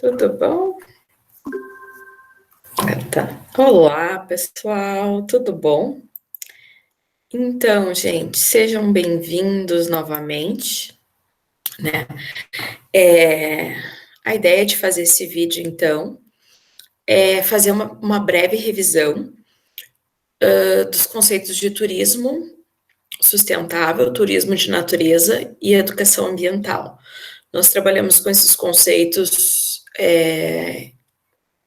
Tudo bom? Tá. Olá, pessoal, tudo bom? Então, gente, sejam bem-vindos novamente, né? A ideia de fazer esse vídeo, então, é fazer uma breve revisão dos conceitos de turismo sustentável, turismo de natureza e educação ambiental. Nós trabalhamos com esses conceitos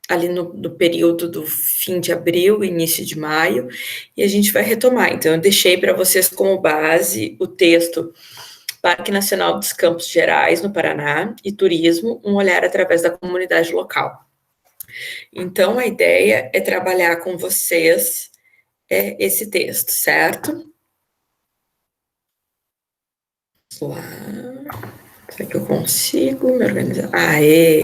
ali no período do fim de abril, início de maio, e a gente vai retomar. Então, eu deixei para vocês como base o texto Parque Nacional dos Campos Gerais, no Paraná, e Turismo, um olhar através da comunidade local. Então, a ideia é trabalhar com vocês esse texto, certo? Vamos lá. Será que eu consigo me organizar? Aê!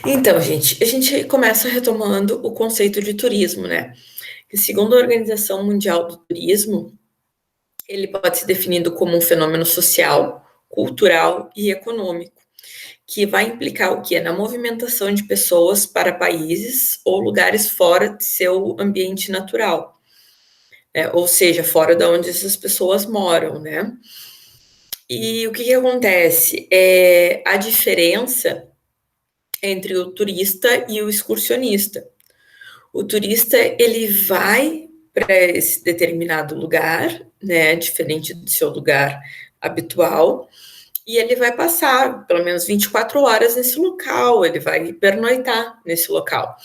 Então, gente, a gente começa retomando o conceito de turismo, né? Que, segundo a Organização Mundial do Turismo, ele pode ser definido como um fenômeno social, cultural e econômico, que vai implicar o quê? Na movimentação de pessoas para países ou lugares fora de seu ambiente natural, né? Ou seja, fora de onde essas pessoas moram, né? E o que acontece? A diferença entre o turista e o excursionista. O turista, ele vai para esse determinado lugar, né, diferente do seu lugar habitual, e ele vai passar pelo menos 24 horas nesse local, ele vai pernoitar nesse local.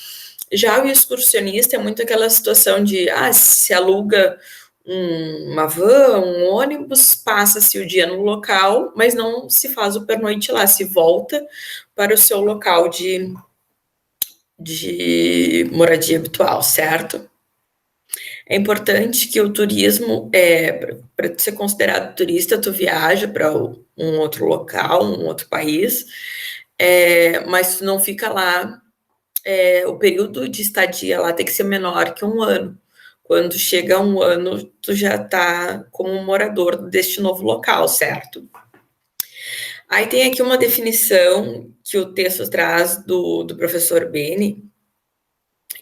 Já o excursionista é muito aquela situação de, se aluga uma van, um ônibus, passa-se o dia no local, mas não se faz o pernoite lá, se volta para o seu local de moradia habitual, certo? É importante que o turismo, para ser considerado turista, tu viaja para um outro local, um outro país, mas tu não fica lá, o período de estadia lá tem que ser menor que um ano. Quando chega um ano, tu já está como morador deste novo local, certo? Aí tem aqui uma definição que o texto traz do professor Beni,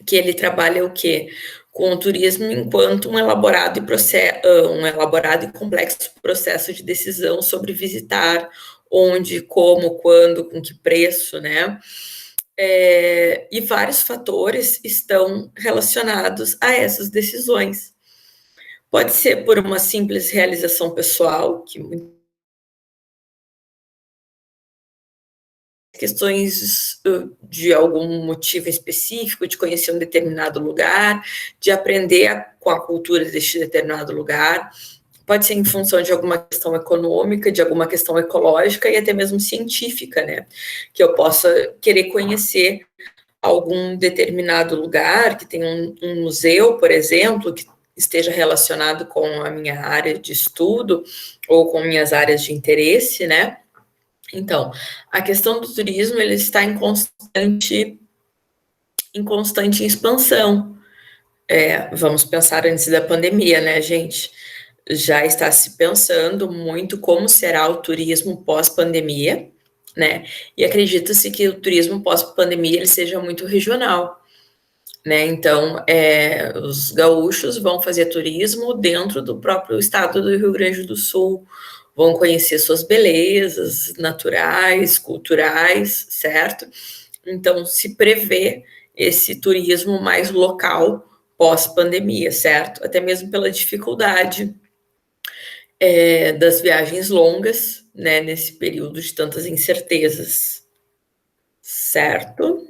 que ele trabalha o quê? Com o turismo enquanto um elaborado e complexo processo de decisão sobre visitar, onde, como, quando, com que preço, né? E vários fatores estão relacionados a essas decisões. Pode ser por uma simples realização pessoal, que questões de algum motivo específico, de conhecer um determinado lugar, de aprender com a cultura deste determinado lugar, pode ser em função de alguma questão econômica, de alguma questão ecológica e até mesmo científica, né? Que eu possa querer conhecer algum determinado lugar, que tem um museu, por exemplo, que esteja relacionado com a minha área de estudo ou com minhas áreas de interesse, né? Então, a questão do turismo, ele está em constante expansão. Vamos pensar antes da pandemia, né, gente? Já está se pensando muito como será o turismo pós-pandemia, né? E acredita-se que o turismo pós-pandemia ele seja muito regional, né? Então, os gaúchos vão fazer turismo dentro do próprio estado do Rio Grande do Sul, vão conhecer suas belezas naturais, culturais, certo? Então, se prevê esse turismo mais local pós-pandemia, certo? Até mesmo pela dificuldade das viagens longas, né, nesse período de tantas incertezas, certo?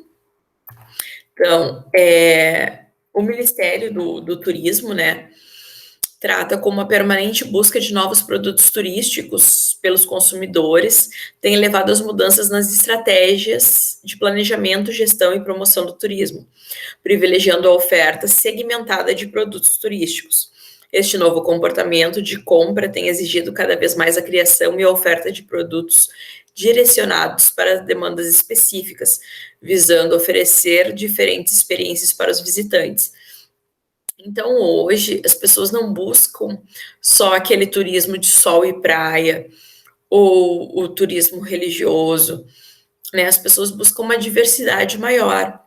Então, o Ministério do Turismo, né, trata como a permanente busca de novos produtos turísticos pelos consumidores tem levado às mudanças nas estratégias de planejamento, gestão e promoção do turismo, privilegiando a oferta segmentada de produtos turísticos. Este novo comportamento de compra tem exigido cada vez mais a criação e a oferta de produtos direcionados para demandas específicas, visando oferecer diferentes experiências para os visitantes. Então, hoje, as pessoas não buscam só aquele turismo de sol e praia, ou o turismo religioso, né? As pessoas buscam uma diversidade maior.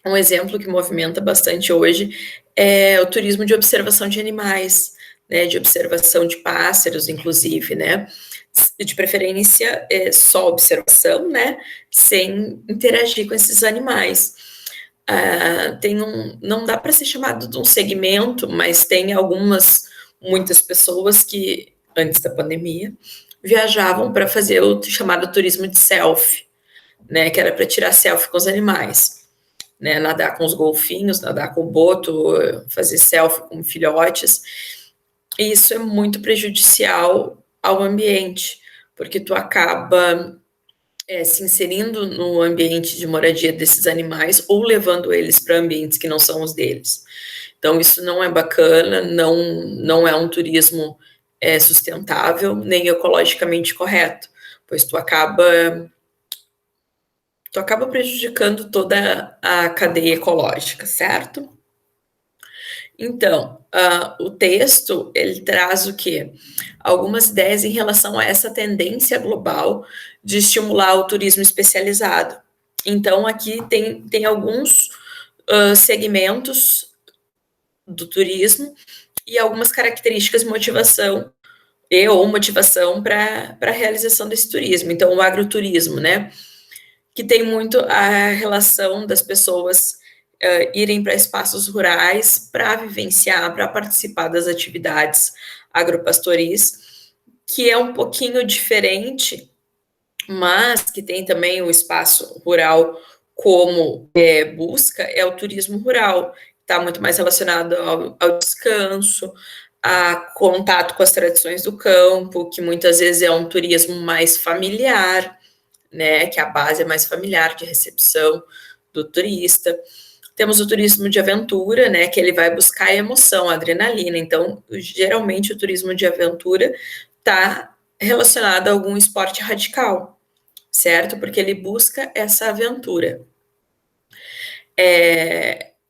Um exemplo que movimenta bastante hoje é o turismo de observação de animais, né, de observação de pássaros, inclusive, né, de preferência só observação, né, sem interagir com esses animais. Não dá para ser chamado de um segmento, mas tem muitas pessoas que, antes da pandemia, viajavam para fazer o chamado turismo de selfie, né, que era para tirar selfie com os animais. Né, nadar com os golfinhos, nadar com o boto, fazer selfie com filhotes. E isso é muito prejudicial ao ambiente, porque tu acaba se inserindo no ambiente de moradia desses animais ou levando eles para ambientes que não são os deles. Então, isso não é bacana, não é um turismo sustentável, nem ecologicamente correto, pois tu acaba prejudicando toda a cadeia ecológica, certo? Então, o texto, ele traz o quê? Algumas ideias em relação a essa tendência global de estimular o turismo especializado. Então, aqui tem alguns segmentos do turismo e algumas características de motivação ou motivação para a realização desse turismo. Então, o agroturismo, né? Que tem muito a relação das pessoas irem para espaços rurais para vivenciar, para participar das atividades agropastoris, que é um pouquinho diferente, mas que tem também o espaço rural como busca, é o turismo rural, está muito mais relacionado ao descanso, a contato com as tradições do campo, que muitas vezes é um turismo mais familiar, né, que a base é mais familiar de recepção do turista. Temos o turismo de aventura, né, que ele vai buscar a emoção, a adrenalina. Então, geralmente o turismo de aventura está relacionado a algum esporte radical, certo? Porque ele busca essa aventura.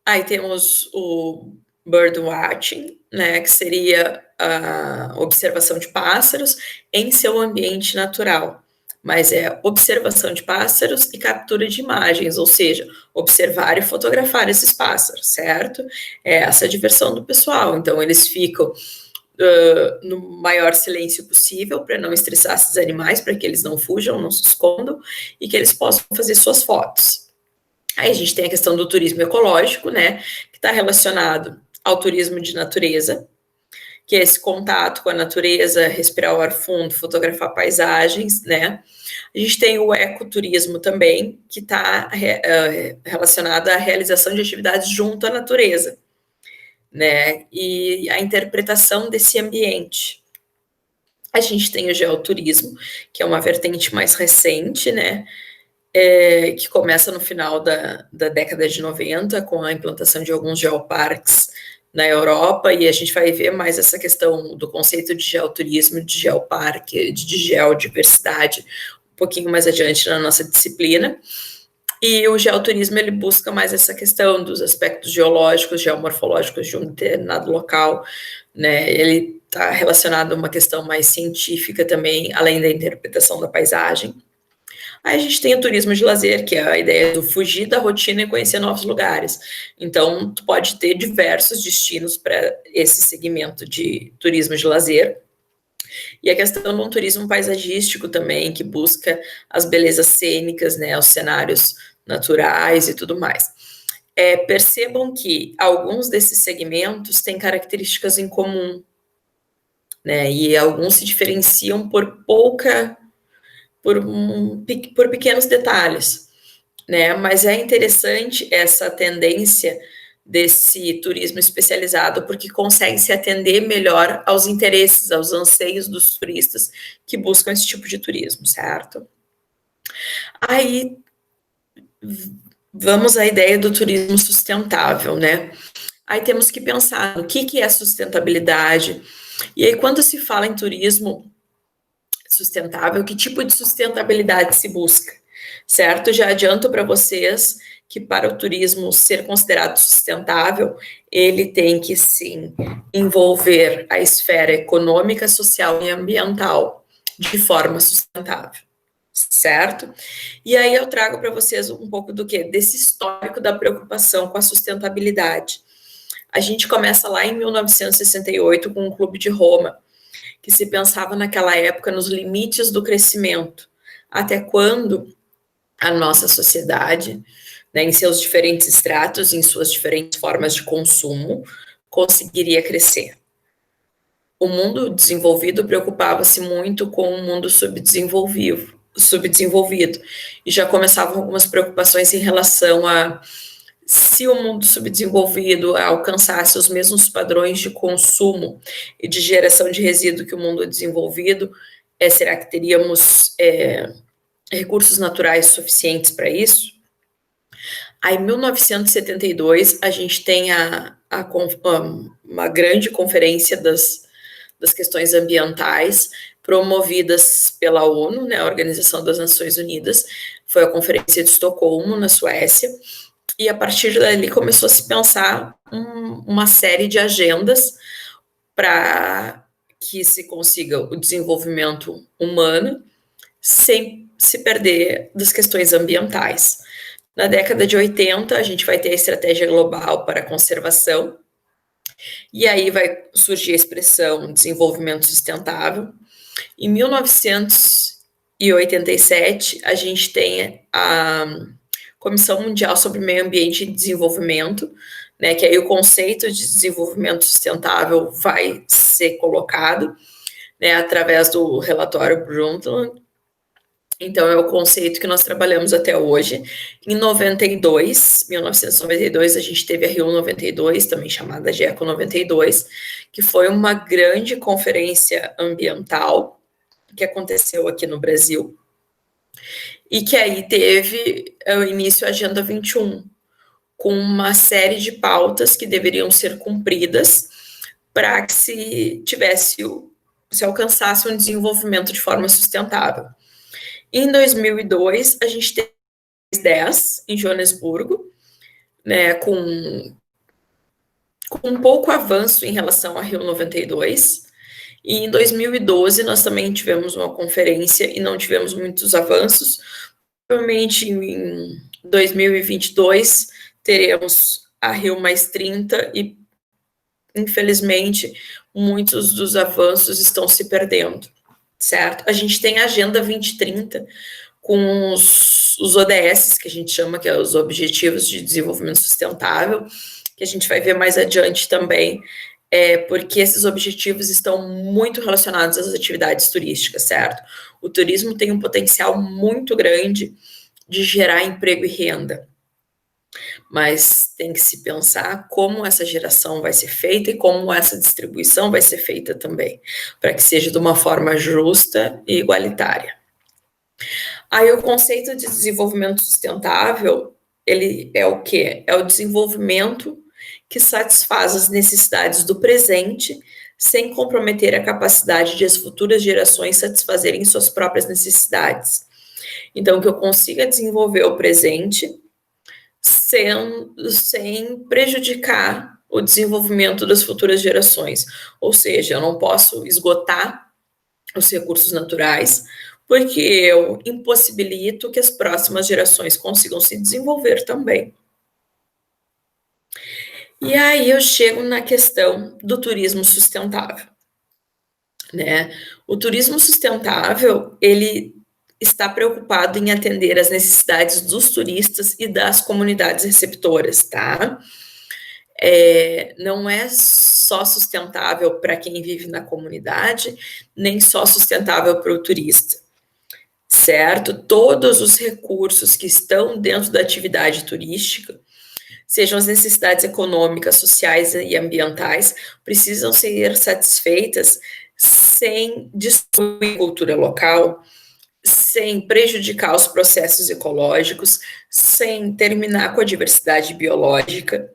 Aí temos o birdwatching, né, que seria a observação de pássaros em seu ambiente natural. Mas é observação de pássaros e captura de imagens, ou seja, observar e fotografar esses pássaros, certo? É essa a diversão do pessoal. Então, eles ficam no maior silêncio possível para não estressar esses animais, para que eles não fujam, não se escondam e que eles possam fazer suas fotos. Aí a gente tem a questão do turismo ecológico, né, que está relacionado ao turismo de natureza, que é esse contato com a natureza, respirar o ar fundo, fotografar paisagens, né. A gente tem o ecoturismo também, que está relacionado à realização de atividades junto à natureza, né, e a interpretação desse ambiente. A gente tem o geoturismo, que é uma vertente mais recente, né, que começa no final da década de 90, com a implantação de alguns geoparques na Europa, e a gente vai ver mais essa questão do conceito de geoturismo, de geoparque, de geodiversidade, um pouquinho mais adiante na nossa disciplina. E o geoturismo, ele busca mais essa questão dos aspectos geológicos, geomorfológicos de um determinado local, né? Ele está relacionado a uma questão mais científica também, além da interpretação da paisagem. Aí a gente tem o turismo de lazer, que é a ideia do fugir da rotina e conhecer novos lugares. Então, tu pode ter diversos destinos para esse segmento de turismo de lazer. E a questão de um turismo paisagístico também, que busca as belezas cênicas, né, os cenários naturais e tudo mais. Percebam que alguns desses segmentos têm características em comum, né, e alguns se diferenciam por pequenos detalhes, né? Mas é interessante essa tendência desse turismo especializado, porque consegue se atender melhor aos interesses, aos anseios dos turistas que buscam esse tipo de turismo, certo? Aí vamos à ideia do turismo sustentável, né? Aí temos que pensar no que é sustentabilidade. E aí, quando se fala em turismo sustentável, que tipo de sustentabilidade se busca, certo? Já adianto para vocês que para o turismo ser considerado sustentável, ele tem que sim envolver a esfera econômica, social e ambiental de forma sustentável, certo? E aí eu trago para vocês um pouco do quê? Desse histórico da preocupação com a sustentabilidade. A gente começa lá em 1968 com o Clube de Roma, que se pensava naquela época nos limites do crescimento, até quando a nossa sociedade, né, em seus diferentes estratos, em suas diferentes formas de consumo, conseguiria crescer. O mundo desenvolvido preocupava-se muito com o mundo subdesenvolvido, e já começavam algumas preocupações em relação a se o mundo subdesenvolvido alcançasse os mesmos padrões de consumo e de geração de resíduo que o mundo desenvolvido, será que teríamos recursos naturais suficientes para isso? Aí, em 1972, a gente tem uma grande conferência das questões ambientais promovidas pela ONU, né, a Organização das Nações Unidas, foi a Conferência de Estocolmo, na Suécia, e a partir dali começou a se pensar uma série de agendas para que se consiga o desenvolvimento humano sem se perder das questões ambientais. Na década de 80, a gente vai ter a Estratégia Global para a Conservação, e aí vai surgir a expressão desenvolvimento sustentável. Em 1987, a gente tem a Comissão Mundial sobre Meio Ambiente e Desenvolvimento, né, que aí o conceito de desenvolvimento sustentável vai ser colocado, né, através do relatório Brundtland. Então, é o conceito que nós trabalhamos até hoje. Em 1992, a gente teve a Rio 92, também chamada de Eco 92, que foi uma grande conferência ambiental que aconteceu aqui no Brasil, e que aí teve o início a Agenda 21, com uma série de pautas que deveriam ser cumpridas para que se alcançasse um desenvolvimento de forma sustentável. Em 2002, a gente teve 10 em Joanesburgo, né, com um pouco avanço em relação a Rio 92, e em 2012 nós também tivemos uma conferência e não tivemos muitos avanços. Provavelmente em 2022 teremos a Rio mais 30 e, infelizmente, muitos dos avanços estão se perdendo, certo? A gente tem a Agenda 2030 com os ODS, que a gente chama, que é os Objetivos de Desenvolvimento Sustentável, que a gente vai ver mais adiante também, porque esses objetivos estão muito relacionados às atividades turísticas, certo? O turismo tem um potencial muito grande de gerar emprego e renda, mas tem que se pensar como essa geração vai ser feita e como essa distribuição vai ser feita também, para que seja de uma forma justa e igualitária. Aí o conceito de desenvolvimento sustentável, ele é o quê? É o desenvolvimento que satisfaz as necessidades do presente sem comprometer a capacidade de as futuras gerações satisfazerem suas próprias necessidades. Então, que eu consiga desenvolver o presente sem prejudicar o desenvolvimento das futuras gerações. Ou seja, eu não posso esgotar os recursos naturais, porque eu impossibilito que as próximas gerações consigam se desenvolver também. E aí eu chego na questão do turismo sustentável, né? O turismo sustentável, ele está preocupado em atender às necessidades dos turistas e das comunidades receptoras, tá? Não é só sustentável para quem vive na comunidade, nem só sustentável para o turista, certo? Todos os recursos que estão dentro da atividade turística, sejam as necessidades econômicas, sociais e ambientais, precisam ser satisfeitas sem destruir a cultura local, sem prejudicar os processos ecológicos, sem terminar com a diversidade biológica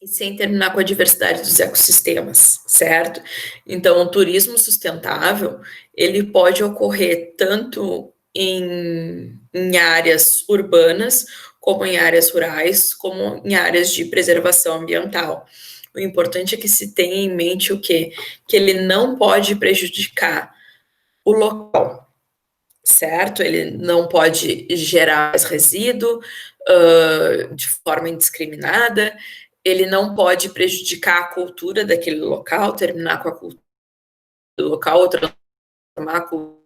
e sem terminar com a diversidade dos ecossistemas, certo? Então, o turismo sustentável, ele pode ocorrer tanto em áreas urbanas, como em áreas rurais, como em áreas de preservação ambiental. O importante é que se tenha em mente o quê? Que ele não pode prejudicar o local. certo? Ele não pode gerar mais resíduo de forma indiscriminada, ele não pode prejudicar a cultura daquele local, terminar com a cultura do local ou transformar a cultura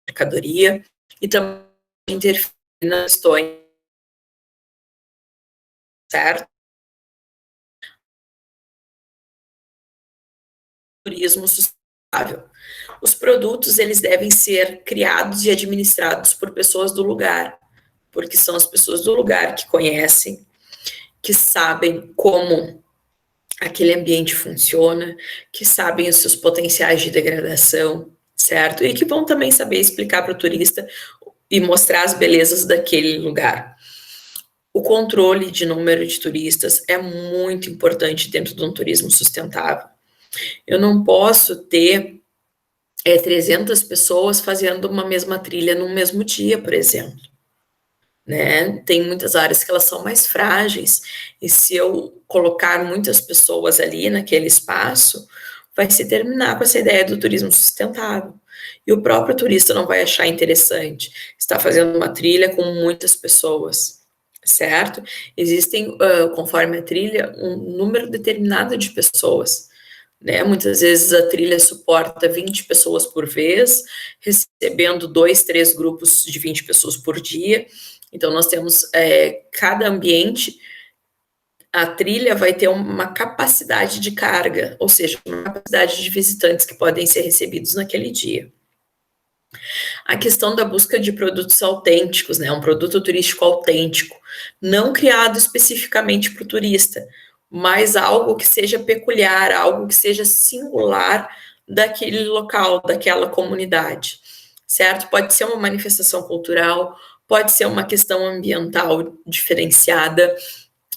em mercadoria, e também interferir nas questões, certo? Turismo sustentável. Os produtos, eles devem ser criados e administrados por pessoas do lugar, porque são as pessoas do lugar que conhecem, que sabem como aquele ambiente funciona, que sabem os seus potenciais de degradação, certo? E que vão também saber explicar para o turista e mostrar as belezas daquele lugar. O controle de número de turistas é muito importante dentro de um turismo sustentável. Eu não posso ter 300 pessoas fazendo uma mesma trilha no mesmo dia, por exemplo. Né? Tem muitas áreas que elas são mais frágeis, e se eu colocar muitas pessoas ali naquele espaço, vai se terminar com essa ideia do turismo sustentável. E o próprio turista não vai achar interessante estar fazendo uma trilha com muitas pessoas, certo? Existem, conforme a trilha, um número determinado de pessoas. Né? Muitas vezes a trilha suporta 20 pessoas por vez, recebendo 2, 3 grupos de 20 pessoas por dia. Então, nós temos cada ambiente, a trilha vai ter uma capacidade de carga, ou seja, uma capacidade de visitantes que podem ser recebidos naquele dia. A questão da busca de produtos autênticos, né, um produto turístico autêntico, não criado especificamente para o turista, mas algo que seja peculiar, algo que seja singular daquele local, daquela comunidade, certo? Pode ser uma manifestação cultural, pode ser uma questão ambiental diferenciada,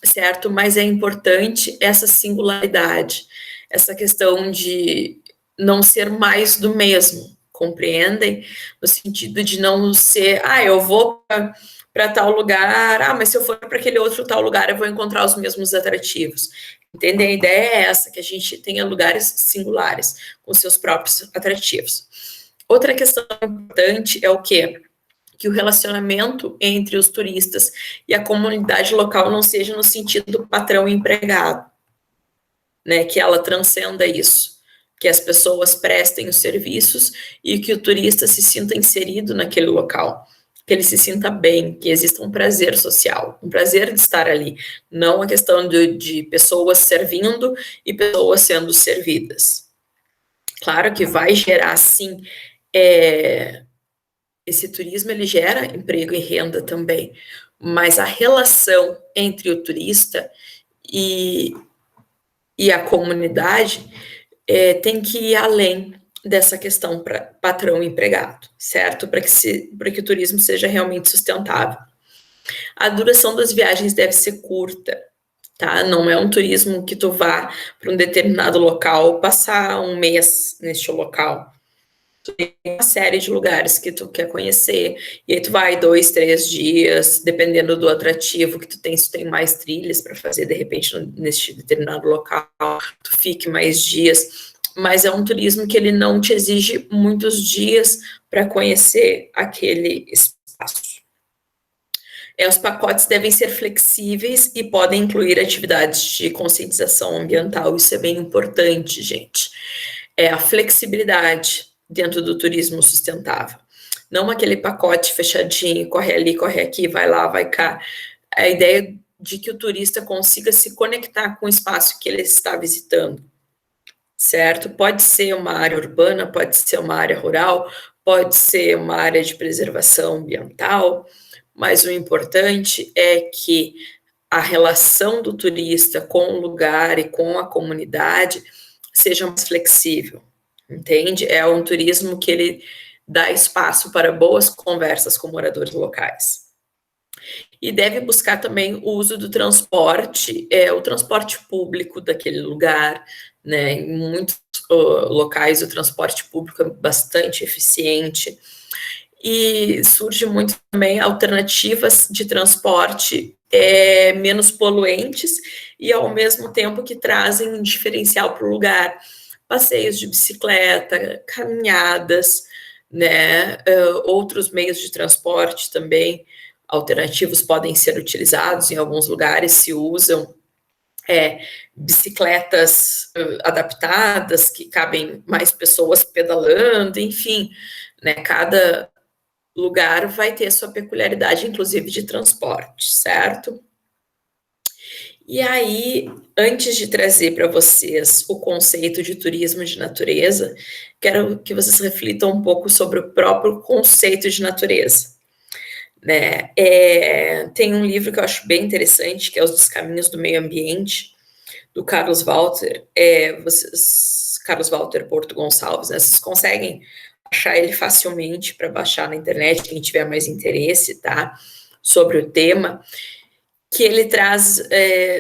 certo? Mas é importante essa singularidade, essa questão de não ser mais do mesmo, compreendem? No sentido de não ser, eu vou para tal lugar, mas se eu for para aquele outro tal lugar, eu vou encontrar os mesmos atrativos. Entendem? A ideia é essa, que a gente tenha lugares singulares, com seus próprios atrativos. Outra questão importante é o quê? Que o relacionamento entre os turistas e a comunidade local não seja no sentido patrão e empregado, né? Que ela transcenda isso, que as pessoas prestem os serviços e que o turista se sinta inserido naquele local, que ele se sinta bem, que exista um prazer social, um prazer de estar ali, não a questão de pessoas servindo e pessoas sendo servidas. Claro que vai gerar, sim, esse turismo, ele gera emprego e renda também, mas a relação entre o turista e, e a comunidade tem que ir além dessa questão patrão e empregado, certo? Para que o turismo seja realmente sustentável. A duração das viagens deve ser curta, tá? Não é um turismo que tu vá para um determinado local, passar um mês neste local. Tu tem uma série de lugares que tu quer conhecer, e aí tu vai 2, 3 dias, dependendo do atrativo que tu tem, se tu tem mais trilhas para fazer, de repente, neste determinado local, tu fique mais dias, mas é um turismo que ele não te exige muitos dias para conhecer aquele espaço. Os pacotes devem ser flexíveis e podem incluir atividades de conscientização ambiental, isso é bem importante, gente. A flexibilidade dentro do turismo sustentável. Não aquele pacote fechadinho, corre ali, corre aqui, vai lá, vai cá. A ideia de que o turista consiga se conectar com o espaço que ele está visitando, certo? Pode ser uma área urbana, pode ser uma área rural, pode ser uma área de preservação ambiental, mas o importante é que a relação do turista com o lugar e com a comunidade seja mais flexível, entende? É um turismo que ele dá espaço para boas conversas com moradores locais. E deve buscar também o uso do transporte, o transporte público daquele lugar, né? Em muitos locais o transporte público é bastante eficiente. E surge muito também alternativas de transporte menos poluentes e ao mesmo tempo que trazem um diferencial para o lugar. Passeios de bicicleta, caminhadas, né? Outros meios de transporte também alternativos podem ser utilizados, em alguns lugares se usam bicicletas adaptadas, que cabem mais pessoas pedalando, enfim, né? Cada lugar vai ter sua peculiaridade, inclusive de transporte, certo? E aí, antes de trazer para vocês o conceito de turismo de natureza, quero que vocês reflitam um pouco sobre o próprio conceito de natureza. Né? Tem um livro que eu acho bem interessante, que é Os Descaminhos do Meio Ambiente, do Carlos Walter, Carlos Walter Porto Gonçalves, né? Vocês conseguem achar ele facilmente para baixar na internet, quem tiver mais interesse, tá? Sobre o tema, que ele traz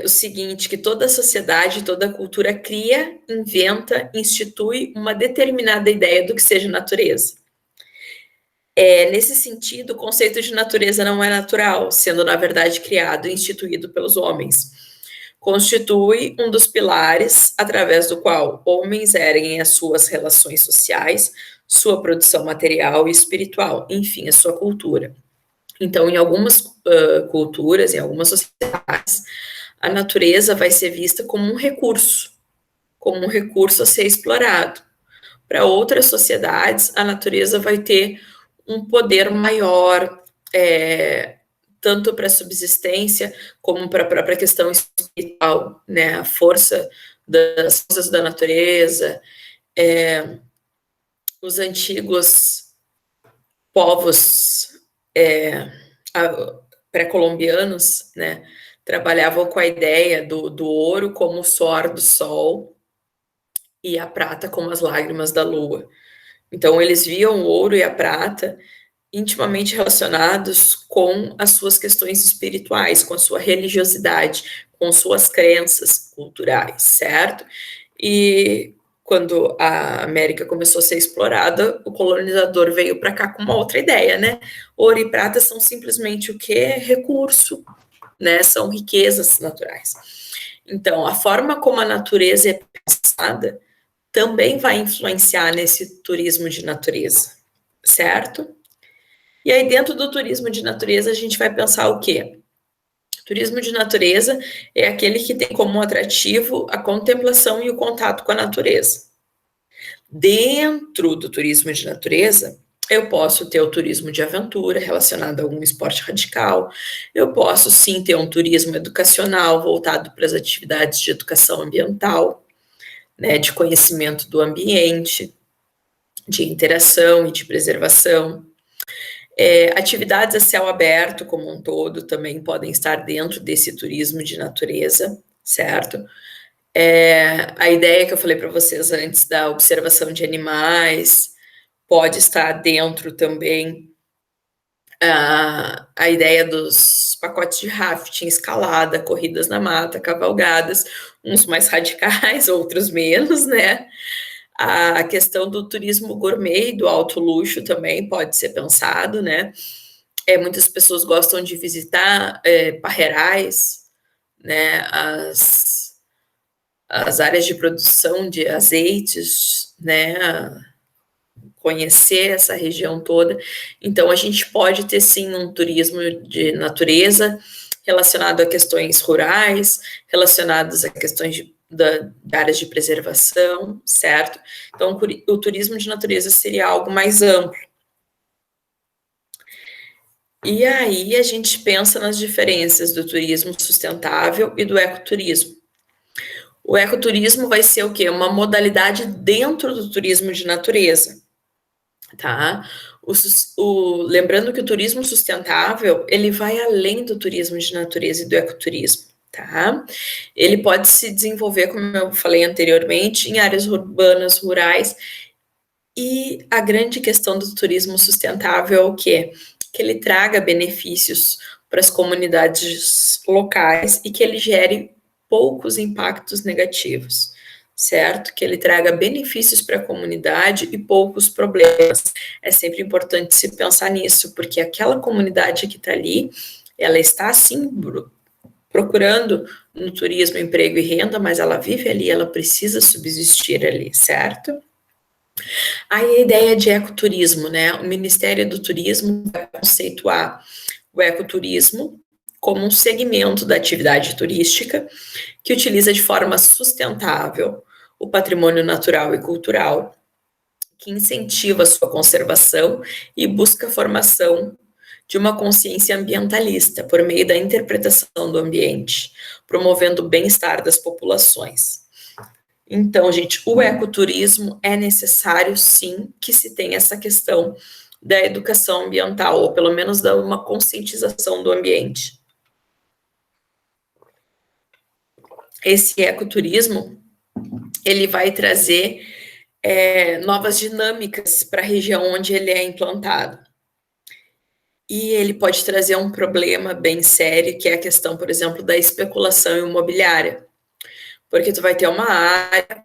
o seguinte, que toda sociedade, toda cultura cria, inventa, institui uma determinada ideia do que seja natureza. Nesse sentido, o conceito de natureza não é natural, sendo, na verdade, criado e instituído pelos homens. Constitui um dos pilares através do qual homens erguem as suas relações sociais, sua produção material e espiritual, enfim, a sua cultura. Então, em algumas culturas, em algumas sociedades, a natureza vai ser vista como um recurso a ser explorado. Para outras sociedades, a natureza vai ter um poder maior, tanto para a subsistência como para a própria questão espiritual, né? A força das forças da natureza. Os antigos povos pré-colombianos, né, trabalhavam com a ideia do ouro como o suor do sol e a prata como as lágrimas da lua. Então, eles viam o ouro e a prata intimamente relacionados com as suas questões espirituais, com a sua religiosidade, com suas crenças culturais, certo? E quando a América começou a ser explorada, o colonizador veio para cá com uma outra ideia, né? Ouro e prata são simplesmente o quê? Recurso, né? São riquezas naturais. Então, a forma como a natureza é pensada também vai influenciar nesse turismo de natureza, certo? E aí, dentro do turismo de natureza, a gente vai pensar o quê? Turismo de natureza é aquele que tem como atrativo a contemplação e o contato com a natureza. Dentro do turismo de natureza, eu posso ter o turismo de aventura relacionado a algum esporte radical, eu posso sim ter um turismo educacional voltado para as atividades de educação ambiental, né, de conhecimento do ambiente, de interação e de preservação. Atividades a céu aberto como um todo também podem estar dentro desse turismo de natureza, certo? A ideia que eu falei para vocês antes da observação de animais pode estar dentro também. A ideia dos pacotes de rafting, escalada, corridas na mata, cavalgadas, uns mais radicais, outros menos, né? A questão do turismo gourmet e do alto luxo também pode ser pensado, né? Muitas pessoas gostam de visitar parreirais, né? As áreas de produção de azeites, né? Conhecer essa região toda. Então, a gente pode ter, sim, um turismo de natureza relacionado a questões rurais, relacionados a questões de áreas de preservação, certo? Então, o turismo de natureza seria algo mais amplo. E aí a gente pensa nas diferenças do turismo sustentável e do ecoturismo. O ecoturismo vai ser o quê? Uma modalidade dentro do turismo de natureza, tá? Lembrando que o turismo sustentável, ele vai além do turismo de natureza e do ecoturismo, tá? Ele pode se desenvolver, como eu falei anteriormente, em áreas urbanas, rurais, e a grande questão do turismo sustentável é o quê? Que ele traga benefícios para as comunidades locais e que ele gere poucos impactos negativos, certo? Que ele traga benefícios para a comunidade e poucos problemas. É sempre importante se pensar nisso, porque aquela comunidade que está ali, ela está, sim, procurando no turismo emprego e renda, mas ela vive ali, ela precisa subsistir ali, certo? Aí a ideia de ecoturismo, né? O Ministério do Turismo vai conceituar o ecoturismo como um segmento da atividade turística que utiliza de forma sustentável o patrimônio natural e cultural, que incentiva a sua conservação e busca a formação de uma consciência ambientalista por meio da interpretação do ambiente, promovendo o bem-estar das populações. Então, gente, o ecoturismo é necessário, sim, que se tenha essa questão da educação ambiental, ou pelo menos da uma conscientização do ambiente. Esse ecoturismo, ele vai trazer novas dinâmicas para a região onde ele é implantado. E ele pode trazer um problema bem sério, que é a questão, por exemplo, da especulação imobiliária. Porque tu vai ter uma área,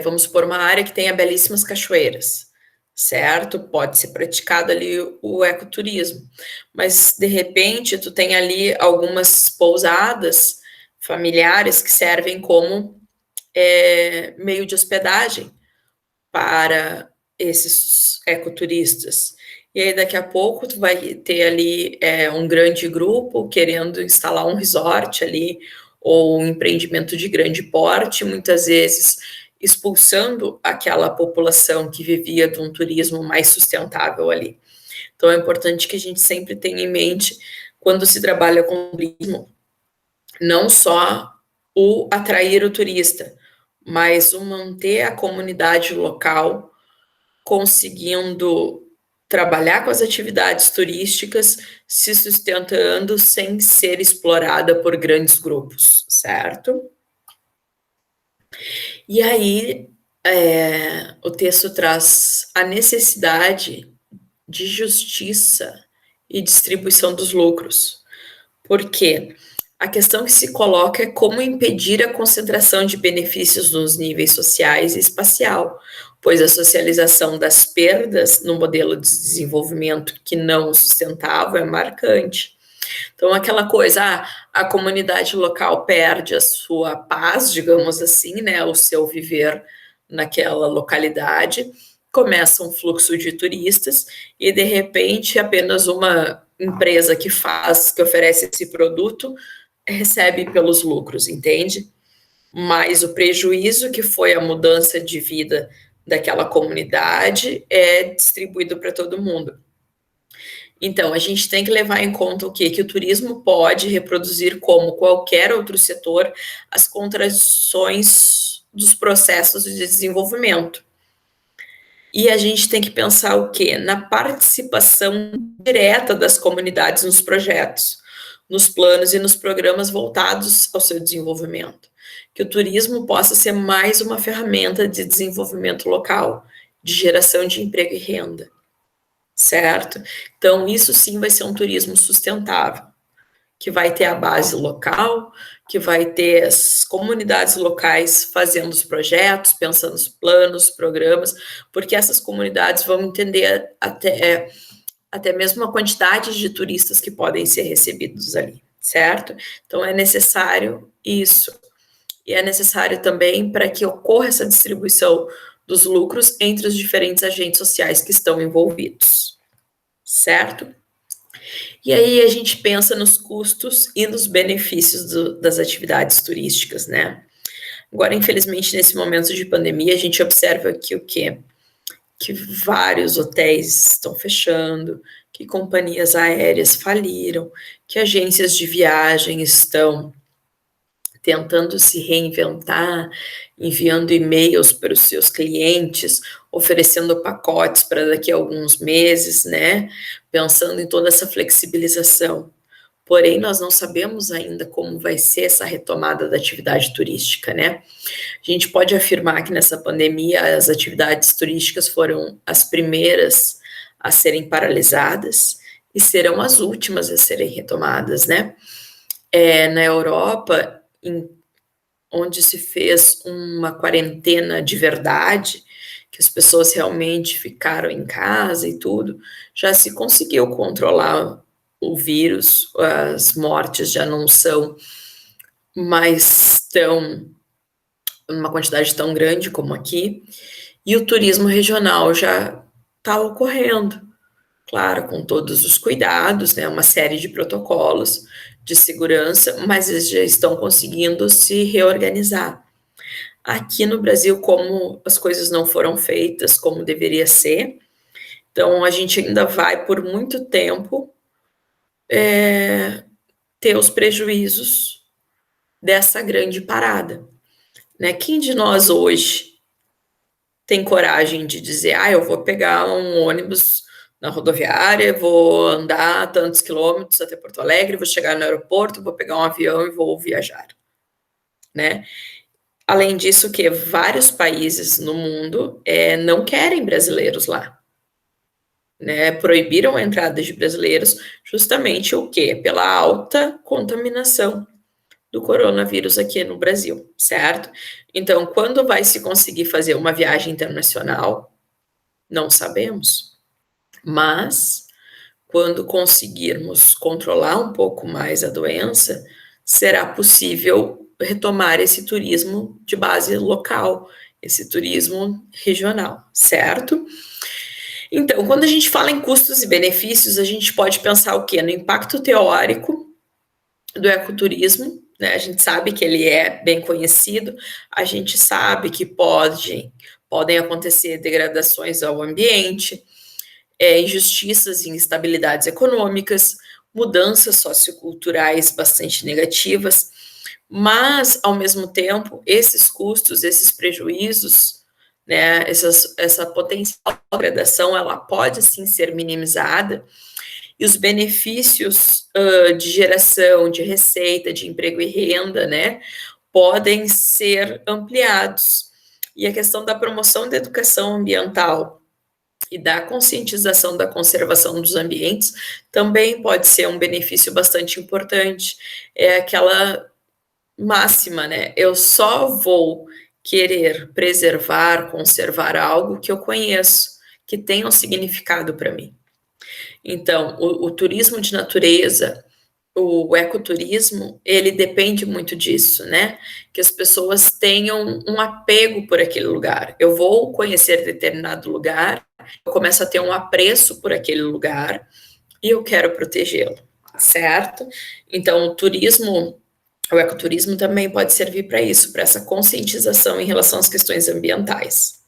vamos supor, uma área que tenha belíssimas cachoeiras, certo? Pode ser praticado ali o ecoturismo. Mas, de repente, tu tem ali algumas pousadas familiares que servem como meio de hospedagem para esses ecoturistas. E aí, daqui a pouco, tu vai ter ali um grande grupo querendo instalar um resort ali, ou um empreendimento de grande porte, muitas vezes expulsando aquela população que vivia de um turismo mais sustentável ali. Então, é importante que a gente sempre tenha em mente, quando se trabalha com turismo, não só o atrair o turista, mas o manter a comunidade local conseguindo trabalhar com as atividades turísticas, se sustentando sem ser explorada por grandes grupos, certo? E aí, o texto traz a necessidade de justiça e distribuição dos lucros. Por quê? A questão que se coloca é como impedir a concentração de benefícios nos níveis sociais e espacial, pois a socialização das perdas no modelo de desenvolvimento que não sustentável é marcante. Então, aquela coisa, a comunidade local perde a sua paz, digamos assim, né, o seu viver naquela localidade, começa um fluxo de turistas e, de repente, apenas uma empresa que oferece esse produto, recebe pelos lucros, entende? Mas o prejuízo que foi a mudança de vida daquela comunidade é distribuído para todo mundo. Então, a gente tem que levar em conta o quê? Que o turismo pode reproduzir, como qualquer outro setor, as contradições dos processos de desenvolvimento. E a gente tem que pensar o quê? Na participação direta das comunidades nos projetos, nos planos e nos programas voltados ao seu desenvolvimento. Que o turismo possa ser mais uma ferramenta de desenvolvimento local, de geração de emprego e renda, certo? Então, isso sim vai ser um turismo sustentável, que vai ter a base local, que vai ter as comunidades locais fazendo os projetos, pensando nos planos, programas, porque essas comunidades vão entender até mesmo a quantidade de turistas que podem ser recebidos ali, certo? Então, é necessário isso. E é necessário também para que ocorra essa distribuição dos lucros entre os diferentes agentes sociais que estão envolvidos, certo? E aí a gente pensa nos custos e nos benefícios das atividades turísticas, né? Agora, infelizmente, nesse momento de pandemia, a gente observa que o quê? Que vários hotéis estão fechando, que companhias aéreas faliram, que agências de viagem estão tentando se reinventar, enviando e-mails para os seus clientes, oferecendo pacotes para daqui a alguns meses, né? Pensando em toda essa flexibilização. Porém, nós não sabemos ainda como vai ser essa retomada da atividade turística, né? A gente pode afirmar que nessa pandemia as atividades turísticas foram as primeiras a serem paralisadas e serão as últimas a serem retomadas, né? Na Europa, onde se fez uma quarentena de verdade, que as pessoas realmente ficaram em casa e tudo, já se conseguiu controlar o vírus, as mortes já não são mais uma quantidade tão grande como aqui, E o turismo regional já está ocorrendo, claro, com todos os cuidados, né, uma série de protocolos de segurança, mas eles já estão conseguindo se reorganizar. Aqui no Brasil, como as coisas não foram feitas como deveria ser, então a gente ainda vai por muito tempo ter os prejuízos dessa grande parada, né? Quem de nós hoje tem coragem de dizer, eu vou pegar um ônibus na rodoviária, vou andar tantos quilômetros até Porto Alegre, vou chegar no aeroporto, vou pegar um avião e vou viajar, né? Além disso, que vários países no mundo não querem brasileiros lá, né? Proibiram a entrada de brasileiros justamente o quê? Pela alta contaminação do coronavírus aqui no Brasil, certo? Então, quando vai se conseguir fazer uma viagem internacional, não sabemos, mas quando conseguirmos controlar um pouco mais a doença, será possível retomar esse turismo de base local, esse turismo regional, certo? Então, quando a gente fala em custos e benefícios, a gente pode pensar o quê? No impacto teórico do ecoturismo, né? A gente sabe que ele é bem conhecido, a gente sabe que podem acontecer degradações ao ambiente, injustiças e instabilidades econômicas, mudanças socioculturais bastante negativas, mas, ao mesmo tempo, esses custos, esses prejuízos, né, essa potencial degradação, ela pode sim ser minimizada, e os benefícios de geração, de receita, de emprego e renda, né, podem ser ampliados. E a questão da promoção da educação ambiental e da conscientização da conservação dos ambientes também pode ser um benefício bastante importante. É aquela máxima, né? Eu só vou querer preservar, conservar algo que eu conheço, que tenha um significado para mim. Então, o turismo de natureza, o ecoturismo, ele depende muito disso, né? Que as pessoas tenham um apego por aquele lugar. Eu vou conhecer determinado lugar, eu começo a ter um apreço por aquele lugar e eu quero protegê-lo, certo? Então, o ecoturismo também pode servir para isso, para essa conscientização em relação às questões ambientais.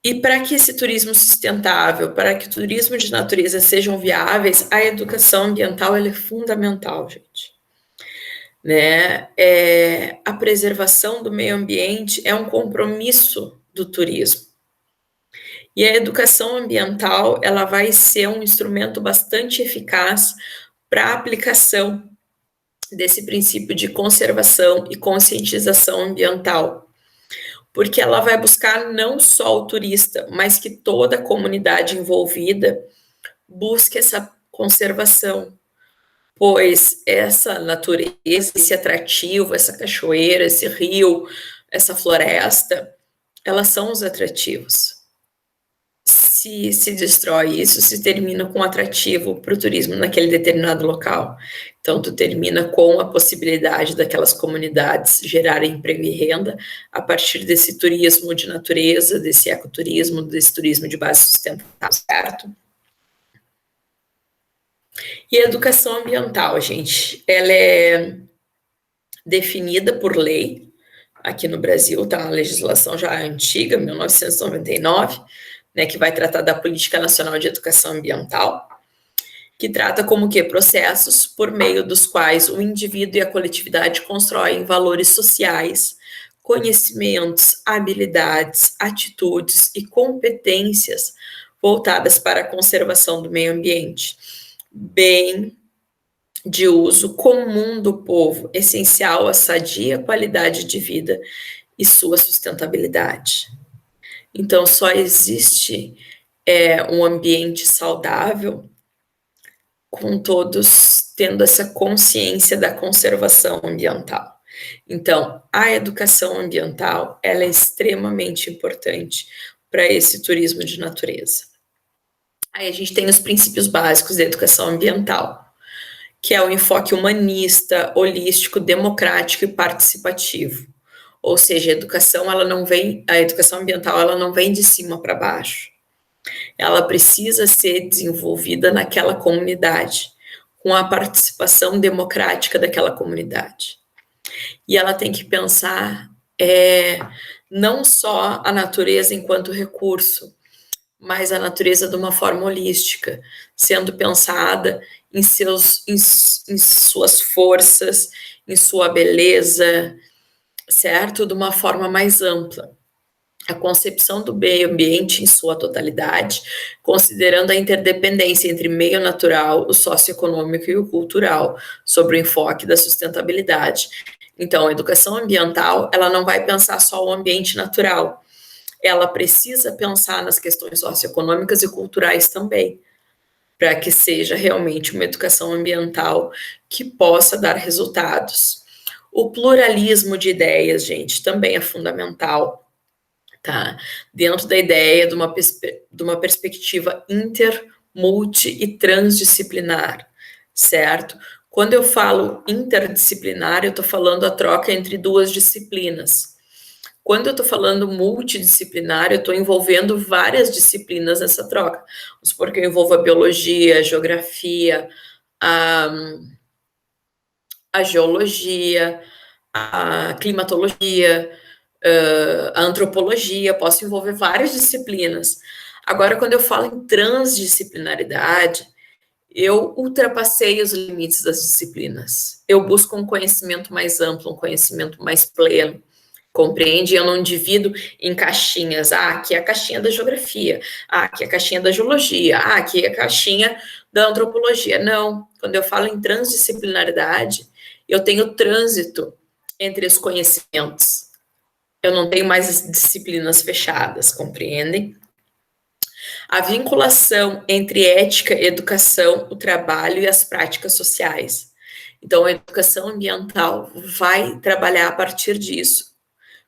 E para que esse turismo sustentável, para que o turismo de natureza sejam viáveis, a educação ambiental ela é fundamental, gente. Né? A preservação do meio ambiente é um compromisso do turismo. E a educação ambiental ela vai ser um instrumento bastante eficaz para a aplicação desse princípio de conservação e conscientização ambiental, porque ela vai buscar não só o turista, mas que toda a comunidade envolvida busque essa conservação, pois essa natureza, esse atrativo, essa cachoeira, esse rio, essa floresta, elas são os atrativos. Se destrói isso, se termina com atrativo para o turismo naquele determinado local. Então, tu termina com a possibilidade daquelas comunidades gerarem emprego e renda a partir desse turismo de natureza, desse ecoturismo, desse turismo de base sustentável, certo? E a educação ambiental, gente, ela é definida por lei, aqui no Brasil, tá uma legislação já antiga, 1999, né, que vai tratar da Política Nacional de Educação Ambiental, que trata como que processos por meio dos quais o indivíduo e a coletividade constroem valores sociais, conhecimentos, habilidades, atitudes e competências voltadas para a conservação do meio ambiente, bem de uso comum do povo, essencial à sadia qualidade de vida e sua sustentabilidade. Então, só existe um ambiente saudável com todos tendo essa consciência da conservação ambiental. Então, a educação ambiental, ela é extremamente importante para esse turismo de natureza. Aí a gente tem os princípios básicos da educação ambiental, que é o enfoque humanista, holístico, democrático e participativo. Ou seja, a educação ambiental ela não vem de cima para baixo. Ela precisa ser desenvolvida naquela comunidade, com a participação democrática daquela comunidade. E ela tem que pensar não só a natureza enquanto recurso, mas a natureza de uma forma holística, sendo pensada em suas forças, em sua beleza, certo? De uma forma mais ampla. A concepção do meio ambiente em sua totalidade, considerando a interdependência entre meio natural, o socioeconômico e o cultural, sobre o enfoque da sustentabilidade. Então, a educação ambiental, ela não vai pensar só o ambiente natural, ela precisa pensar nas questões socioeconômicas e culturais também, para que seja realmente uma educação ambiental que possa dar resultados. O pluralismo de ideias, gente, também é fundamental, tá? Dentro da ideia de uma perspectiva inter, multi e transdisciplinar, certo? Quando eu falo interdisciplinar, eu estou falando a troca entre duas disciplinas. Quando eu estou falando multidisciplinar, eu estou envolvendo várias disciplinas nessa troca. Vamos supor que eu envolvo a biologia, a geografia, a geologia, a climatologia, a antropologia, posso envolver várias disciplinas. Agora, quando eu falo em transdisciplinaridade, eu ultrapassei os limites das disciplinas. Eu busco um conhecimento mais amplo, um conhecimento mais pleno. Compreende? Eu não divido em caixinhas. Ah, aqui é a caixinha da geografia. Ah, aqui é a caixinha da geologia. Ah, aqui é a caixinha da antropologia. Não. Quando eu falo em transdisciplinaridade, eu tenho trânsito entre os conhecimentos. Eu não tenho mais as disciplinas fechadas, compreendem? A vinculação entre ética, educação, o trabalho e as práticas sociais. Então, a educação ambiental vai trabalhar a partir disso,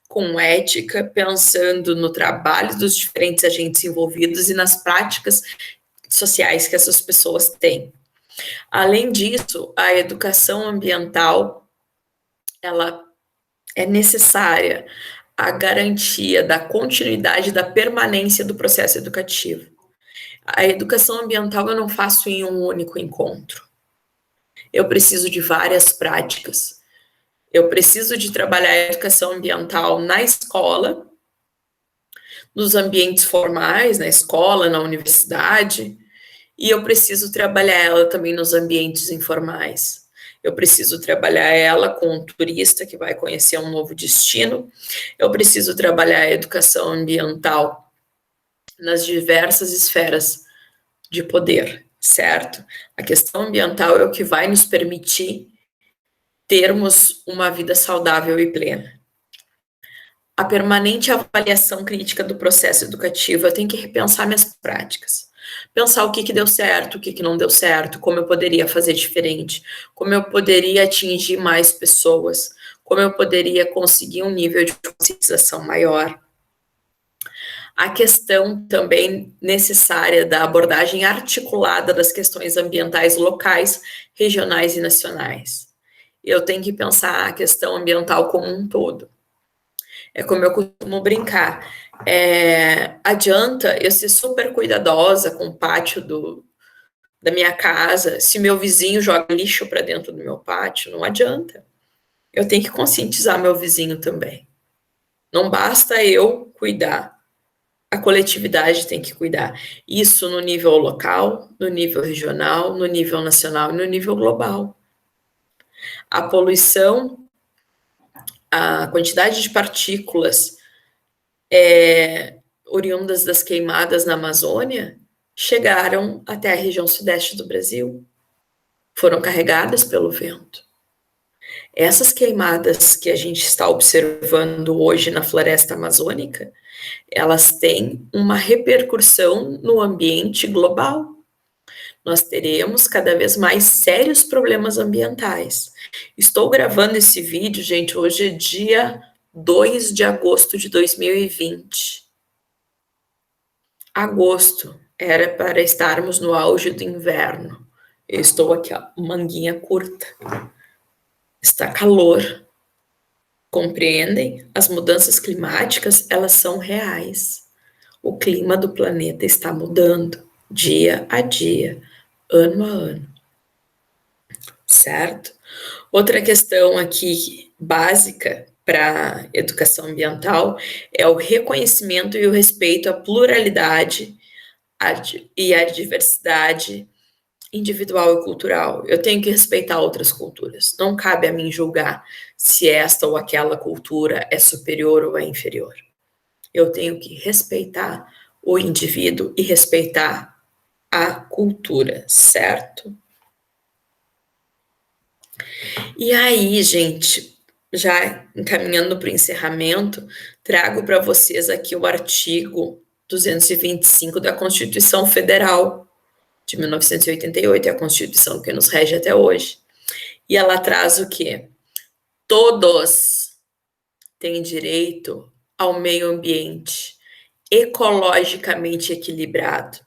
com ética, pensando no trabalho dos diferentes agentes envolvidos e nas práticas sociais que essas pessoas têm. Além disso, a educação ambiental, ela é necessária a garantia da continuidade, da permanência do processo educativo. A educação ambiental eu não faço em um único encontro. Eu preciso de várias práticas. Eu preciso de trabalhar a educação ambiental na escola, nos ambientes formais, na escola, na universidade, e eu preciso trabalhar ela também nos ambientes informais. Eu preciso trabalhar ela com um turista que vai conhecer um novo destino. Eu preciso trabalhar a educação ambiental nas diversas esferas de poder, certo? A questão ambiental é o que vai nos permitir termos uma vida saudável e plena. A permanente avaliação crítica do processo educativo, eu tenho que repensar minhas práticas. Pensar o que deu certo, o que não deu certo, como eu poderia fazer diferente, como eu poderia atingir mais pessoas, como eu poderia conseguir um nível de conscientização maior. A questão também necessária da abordagem articulada das questões ambientais locais, regionais e nacionais. Eu tenho que pensar a questão ambiental como um todo. É como eu costumo brincar. Adianta eu ser super cuidadosa com o pátio da minha casa, se meu vizinho joga lixo para dentro do meu pátio, não adianta. Eu tenho que conscientizar meu vizinho também. Não basta eu cuidar, a coletividade tem que cuidar. Isso no nível local, no nível regional, no nível nacional e no nível global. A poluição, a quantidade de partículas oriundas das queimadas na Amazônia chegaram até a região sudeste do Brasil. Foram carregadas pelo vento. Essas queimadas que a gente está observando hoje na floresta amazônica, elas têm uma repercussão no ambiente global. Nós teremos cada vez mais sérios problemas ambientais. Estou gravando esse vídeo, gente, hoje é dia 2 de agosto de 2020. Agosto era para estarmos no auge do inverno. Eu estou aqui, ó, manguinha curta. Está calor. Compreendem? As mudanças climáticas, elas são reais. O clima do planeta está mudando dia a dia, ano a ano, certo? Outra questão aqui básica para educação ambiental é o reconhecimento e o respeito à pluralidade e à diversidade individual e cultural. Eu tenho que respeitar outras culturas. Não cabe a mim julgar se esta ou aquela cultura é superior ou é inferior. Eu tenho que respeitar o indivíduo e respeitar a cultura, certo? E aí, gente, já encaminhando para o encerramento, trago para vocês aqui o artigo 225 da Constituição Federal de 1988, é a Constituição que nos rege até hoje. E ela traz o quê? Todos têm direito ao meio ambiente ecologicamente equilibrado,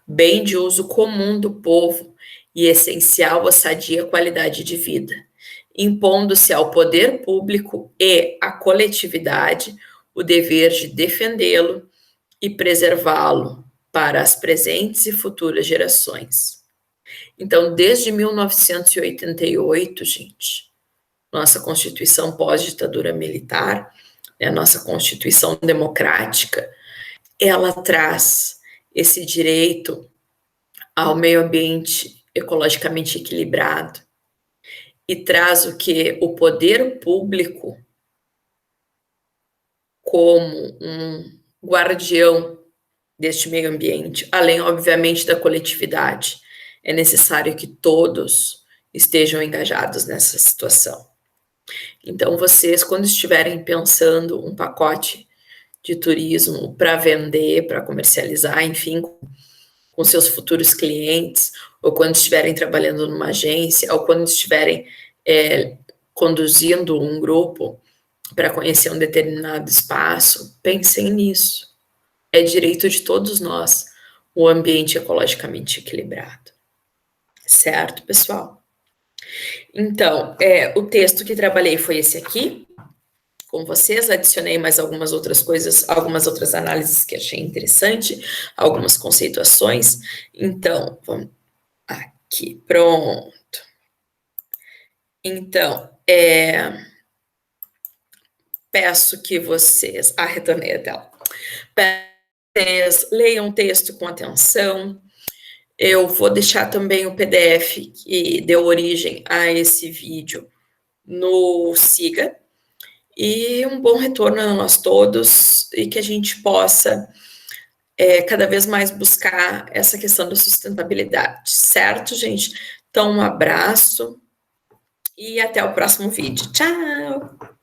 bem de uso comum do povo e essencial à sadia qualidade de vida, impondo-se ao poder público e à coletividade o dever de defendê-lo e preservá-lo para as presentes e futuras gerações. Então, desde 1988, gente, nossa Constituição pós-ditadura militar, né, nossa Constituição democrática, ela traz esse direito ao meio ambiente ecologicamente equilibrado e traz o que? O poder público como um guardião deste meio ambiente, além, obviamente, da coletividade. É necessário que todos estejam engajados nessa situação. Então, vocês, quando estiverem pensando um pacote de turismo para vender, para comercializar, enfim, com seus futuros clientes, ou quando estiverem trabalhando numa agência, ou quando estiverem conduzindo um grupo para conhecer um determinado espaço, pensem nisso. É direito de todos nós o ambiente ecologicamente equilibrado. Certo, pessoal? Então, o texto que trabalhei foi esse aqui, com vocês, adicionei mais algumas outras coisas, algumas outras análises que achei interessante, algumas conceituações. Então, vamos aqui, pronto. Então, peço que vocês... retornei a tela. Peço que vocês leiam o texto com atenção. Eu vou deixar também o PDF que deu origem a esse vídeo no Siga. E um bom retorno a nós todos e que a gente possa cada vez mais buscar essa questão da sustentabilidade, certo, gente? Então, um abraço e até o próximo vídeo. Tchau!